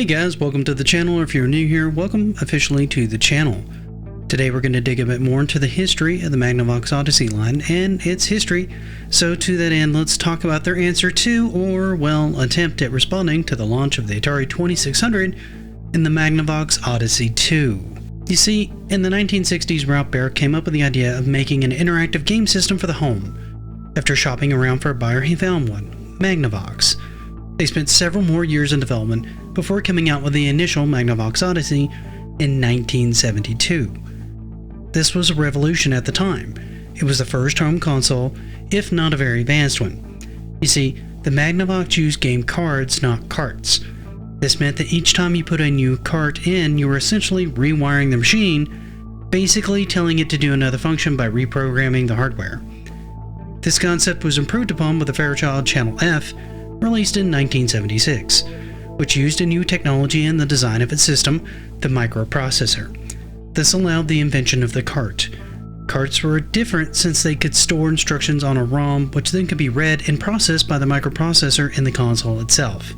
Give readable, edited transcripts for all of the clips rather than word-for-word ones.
Hey guys, welcome to the channel, or if you're new here, welcome officially to the channel. Today we're going to dig a bit more into the history of the Magnavox Odyssey line and its history, so to that end let's talk about their answer to, or well, attempt at responding to the launch of the Atari 2600 and the Magnavox Odyssey 2. You see, in the 1960s Ralph Baer came up with the idea of making an interactive game system for the home. After shopping around for a buyer he found one, Magnavox. They spent several more years in development before coming out with the initial Magnavox Odyssey in 1972. This was a revolution at the time. It was the first home console, if not a very advanced one. You see, the Magnavox used game cards, not carts. This meant that each time you put a new cart in, you were essentially rewiring the machine, basically telling it to do another function by reprogramming the hardware. This concept was improved upon with the Fairchild Channel F, released in 1976, which used a new technology in the design of its system, the microprocessor. This allowed the invention of the cart. Carts were different since they could store instructions on a ROM, which then could be read and processed by the microprocessor in the console itself.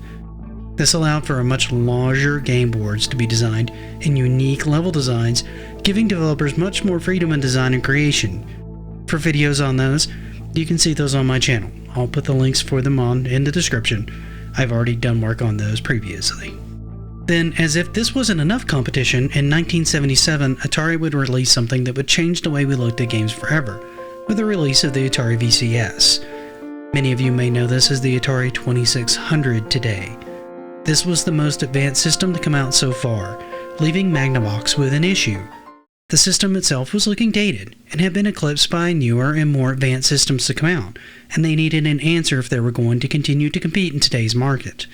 This allowed for a much larger game boards to be designed in unique level designs, giving developers much more freedom in design and creation. For videos on those, you can see those on my channel. I'll put the links for them in the description. I've already done work on those previously. Then, as if this wasn't enough competition, in 1977 Atari would release something that would change the way we looked at games forever, with the release of the Atari VCS. Many of you may know this as the Atari 2600 today. This was the most advanced system to come out so far, leaving Magnavox with an issue. The system itself was looking dated, and had been eclipsed by newer and more advanced systems to come out, and they needed an answer if they were going to continue to compete in today's market.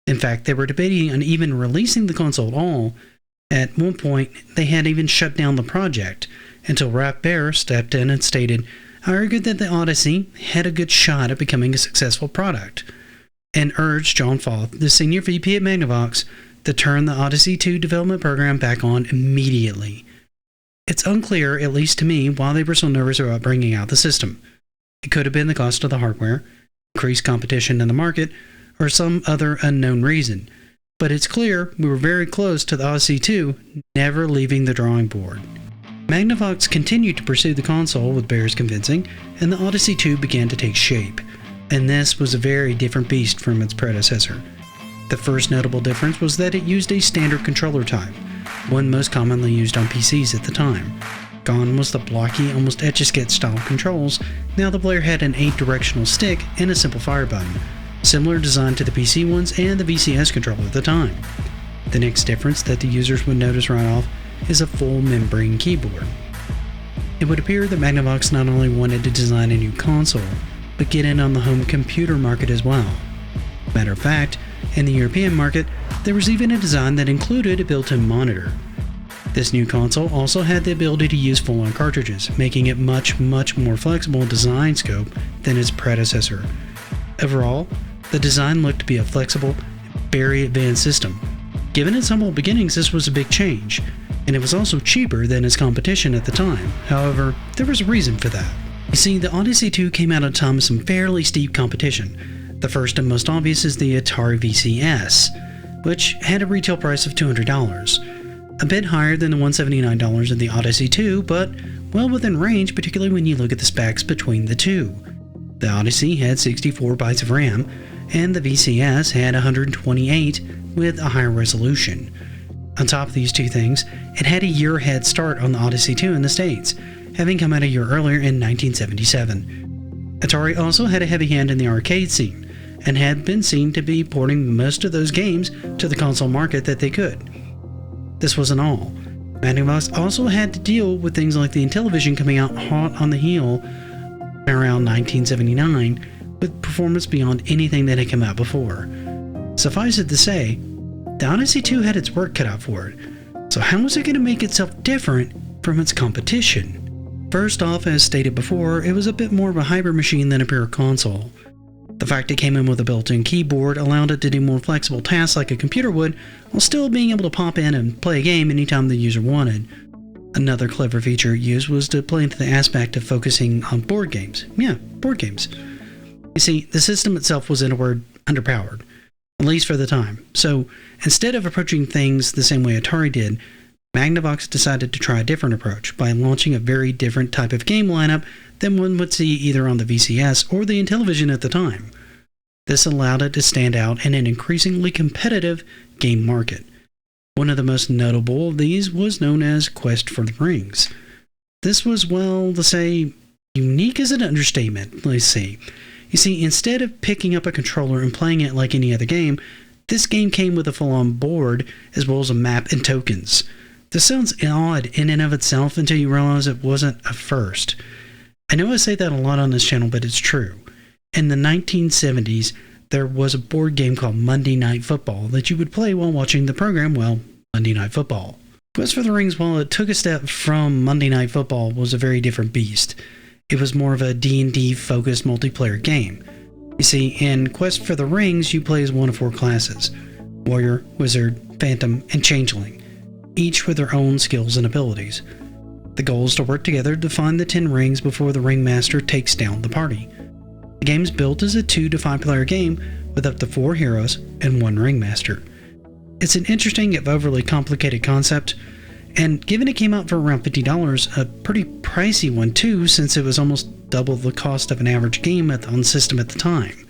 In fact, they were debating on even releasing the console at all. At one point, they had even shut down the project, until Ralph Baer stepped in and stated, "I argued that the Odyssey had a good shot at becoming a successful product," and urged John Foth, the senior VP at Magnavox, to turn the Odyssey 2 development program back on immediately. It's unclear, at least to me, why they were so nervous about bringing out the system. It could have been the cost of the hardware, increased competition in the market, or some other unknown reason. But it's clear we were very close to the Odyssey 2 never leaving the drawing board. Magnavox continued to pursue the console with Baer's convincing, and the Odyssey 2 began to take shape. And this was a very different beast from its predecessor. The first notable difference was that it used a standard controller type, one most commonly used on PCs at the time. Gone was the blocky, almost Etch-a-Sketch style controls. Now the player had an 8-directional stick and a simple fire button, similar design to the PC ones and the VCS controller at the time. The next difference that the users would notice right off is a full membrane keyboard. It would appear that Magnavox not only wanted to design a new console, but get in on the home computer market as well. Matter of fact, in the European market, there was even a design that included a built-in monitor. This new console also had the ability to use full-on cartridges, making it much more flexible design scope than its predecessor. Overall, the design looked to be a flexible, very advanced system. Given its humble beginnings, this was a big change, and it was also cheaper than its competition at the time. However, there was a reason for that. You see, the Odyssey 2 came out at a time of some fairly steep competition. The first and most obvious is the Atari VCS, which had a retail price of $200, a bit higher than the $179 of the Odyssey 2, but well within range, particularly when you look at the specs between the two. The Odyssey had 64 bytes of RAM, and the VCS had 128 with a higher resolution. On top of these two things, it had a year head start on the Odyssey 2 in the States, having come out a year earlier in 1977. Atari also had a heavy hand in the arcade scene, and had been seen to be porting most of those games to the console market that they could. This wasn't all. Magnavox also had to deal with things like the Intellivision coming out hot on the heel around 1979, with performance beyond anything that had come out before. Suffice it to say, the Odyssey 2 had its work cut out for it, so how was it going to make itself different from its competition? First off, as stated before, it was a bit more of a hybrid machine than a pure console. The fact it came in with a built-in keyboard allowed it to do more flexible tasks like a computer would, while still being able to pop in and play a game anytime the user wanted. Another clever feature it used was to play into the aspect of focusing on board games. Yeah, board games. You see, the system itself was, in a word, underpowered. at least for the time. So instead of approaching things the same way Atari did, Magnavox decided to try a different approach by launching a very different type of game lineup than one would see either on the VCS or the Intellivision at the time. This allowed it to stand out in an increasingly competitive game market. One of the most notable of these was known as Quest for the Rings. This was, well, to say, unique is an understatement. Let's see. You see, instead of picking up a controller and playing it like any other game, this game came with a full-on board as well as a map and tokens. This sounds odd in and of itself until you realize it wasn't a first. I know I say that a lot on this channel, but it's true. In the 1970s, there was a board game called Monday Night Football that you would play while watching the program, well, Monday Night Football. Quest for the Rings, while it took a step from Monday Night Football, was a very different beast. It was more of a D&D focused multiplayer game. You see, in Quest for the Rings, you play as one of 4 classes: Warrior, Wizard, Phantom, and Changeling, each with their own skills and abilities. The goal is to work together to find the 10 rings before the Ringmaster takes down the party. The game is built as a 2 to 5 player game with up to 4 heroes and 1 Ringmaster. It's an interesting if overly complicated concept, and given it came out for around $50, a pretty pricey one too, since it was almost double the cost of an average game on the system at the time.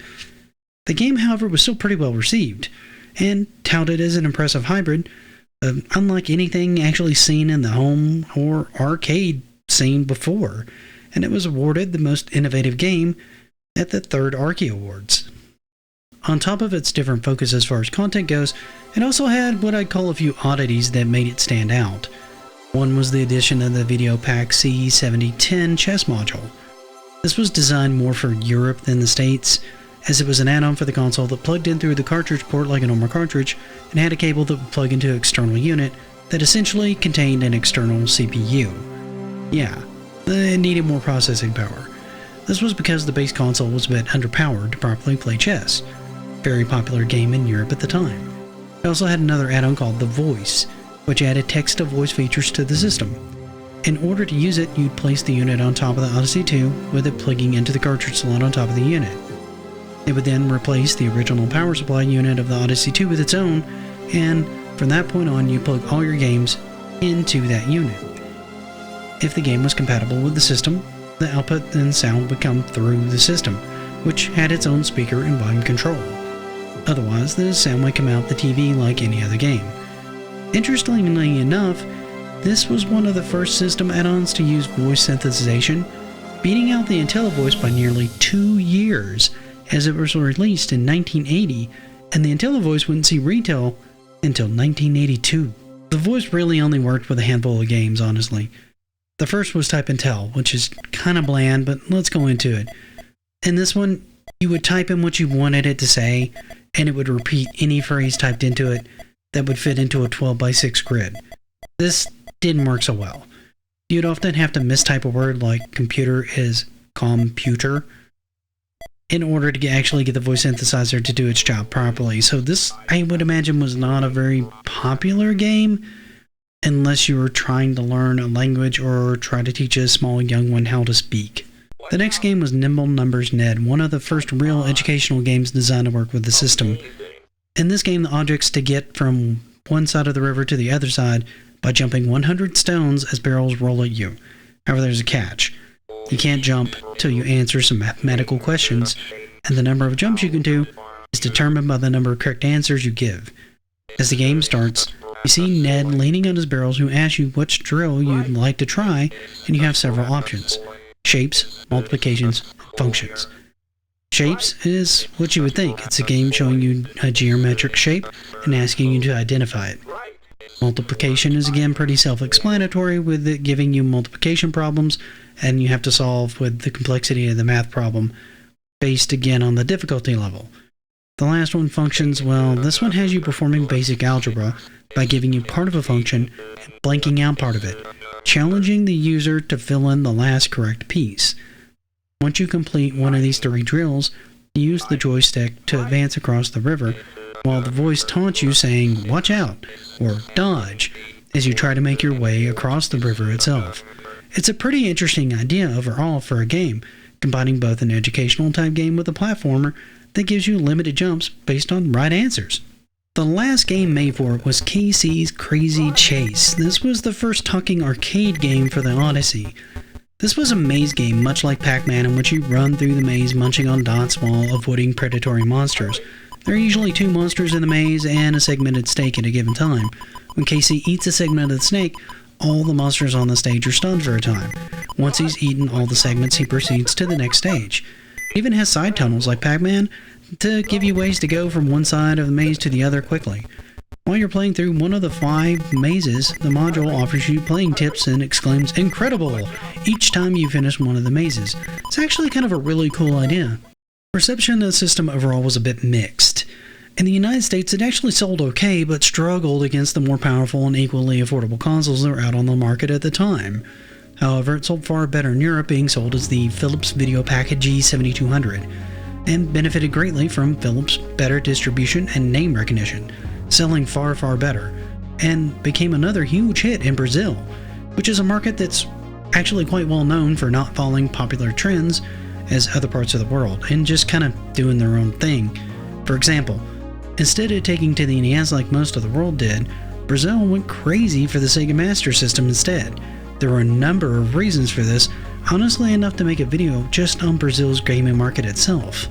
The game, however, was still pretty well received, and touted as an impressive hybrid, unlike anything actually seen in the home or arcade scene before, and it was awarded the most innovative game at the 3rd Archie Awards. On top of its different focus as far as content goes, it also had what I'd call a few oddities that made it stand out. One was the addition of the Video Pack C7010 chess module. This was designed more for Europe than the States, as it was an add-on for the console that plugged in through the cartridge port like a normal cartridge and had a cable that would plug into an external unit that essentially contained an external CPU. Yeah, it needed more processing power. This was because the base console was a bit underpowered to properly play chess. Very popular game in Europe at the time. It also had another add-on called The Voice, which added text-to-voice features to the system. In order to use it, you'd place the unit on top of the Odyssey 2, with it plugging into the cartridge slot on top of the unit. It would then replace the original power supply unit of the Odyssey 2 with its own, and from that point on, you plug all your games into that unit. If the game was compatible with the system, the output and sound would come through the system, which had its own speaker and volume control. Otherwise, the sound would come out the TV like any other game. Interestingly enough, this was one of the first system add-ons to use voice synthesization, beating out the IntelliVoice by nearly 2 years, as it was released in 1980, and the IntelliVoice wouldn't see retail until 1982. The voice really only worked with a handful of games, honestly. The first was Type and Tell, which is kind of bland, but let's go into it. In this one, you would type in what you wanted it to say, and it would repeat any phrase typed into it that would fit into a 12x6 grid. This didn't work so well. You'd often have to mistype a word like computer is computer in order to actually get the voice synthesizer to do its job properly. So this, I would imagine, was not a very popular game unless you were trying to learn a language or try to teach a small young one how to speak. The next game was Nimble Numbers Ned, one of the first real educational games designed to work with the system. In this game, the objects to get from one side of the river to the other side by jumping 100 stones as barrels roll at you. However, there's a catch. You can't jump till you answer some mathematical questions, and the number of jumps you can do is determined by the number of correct answers you give. As the game starts, you see Ned leaning on his barrels who asks you which drill you'd like to try, and you have several options: shapes, multiplications, and functions. Shapes is what you would think. It's a game showing you a geometric shape and asking you to identify it. Multiplication is again pretty self-explanatory, with it giving you multiplication problems, and you have to solve with the complexity of the math problem, based again on the difficulty level. The last one, functions, well, this one has you performing basic algebra by giving you part of a function and blanking out part of it, challenging the user to fill in the last correct piece. Once you complete one of these 3 drills, you use the joystick to advance across the river, while the voice taunts you saying, "Watch out," or "Dodge," as you try to make your way across the river itself. It's a pretty interesting idea overall for a game, combining both an educational type game with a platformer that gives you limited jumps based on right answers. The last game made for it was KC's Crazy Chase. This was the first talking arcade game for the Odyssey. This was a maze game much like Pac-Man, in which you run through the maze munching on dots while avoiding predatory monsters. There are usually 2 monsters in the maze and a segmented snake at a given time. When KC eats a segment of the snake, all the monsters on the stage are stunned for a time. Once he's eaten all the segments, he proceeds to the next stage. It even has side tunnels like Pac-Man to give you ways to go from one side of the maze to the other quickly. While you're playing through one of the 5 mazes, the module offers you playing tips and exclaims "Incredible!" each time you finish one of the mazes. It's actually kind of a really cool idea. Reception of the system overall was a bit mixed. In the United States, it actually sold okay, but struggled against the more powerful and equally affordable consoles that were out on the market at the time. However, it sold far better in Europe, being sold as the Philips Video Package G7200, and benefited greatly from Philips' better distribution and name recognition, selling far better, and became another huge hit in Brazil, which is a market that's actually quite well known for not following popular trends as other parts of the world, and just kind of doing their own thing. For example, instead of taking to the NES like most of the world did, Brazil went crazy for the Sega Master System instead. There were a number of reasons for this, honestly enough to make a video just on Brazil's gaming market itself.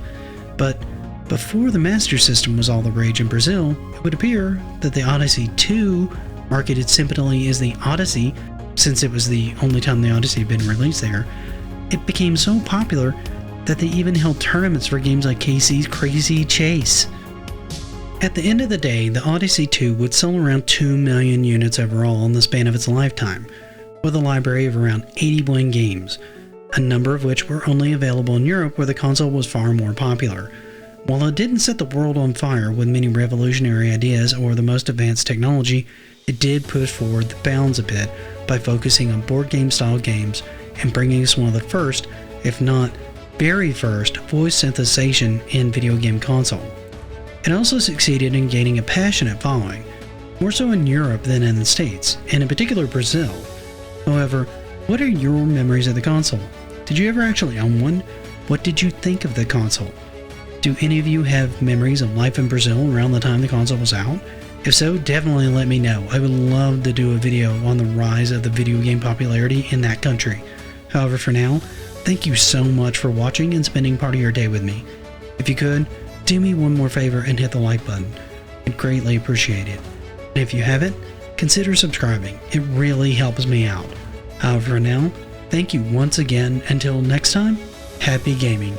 But before the Master System was all the rage in Brazil, it would appear that the Odyssey 2, marketed simply as the Odyssey, since it was the only time the Odyssey had been released there, it became so popular that they even held tournaments for games like KC's Crazy Chase. At the end of the day, the Odyssey 2 would sell around 2 million units overall in the span of its lifetime, with a library of around 81 games, a number of which were only available in Europe, where the console was far more popular. While it didn't set the world on fire with many revolutionary ideas or the most advanced technology, it did push forward the bounds a bit by focusing on board game style games and bringing us one of the first, if not very first, voice synthesization in video game console. It also succeeded in gaining a passionate following, more so in Europe than in the States, and in particular Brazil. However, what are your memories of the console? Did you ever actually own one? What did you think of the console? Do any of you have memories of life in Brazil around the time the console was out? If so, definitely let me know. I would love to do a video on the rise of the video game popularity in that country. However, for now, thank you so much for watching and spending part of your day with me. If you could, do me one more favor and hit the like button. I'd greatly appreciate it. And if you haven't, consider subscribing. It really helps me out. However, for now, thank you once again. Until next time, happy gaming.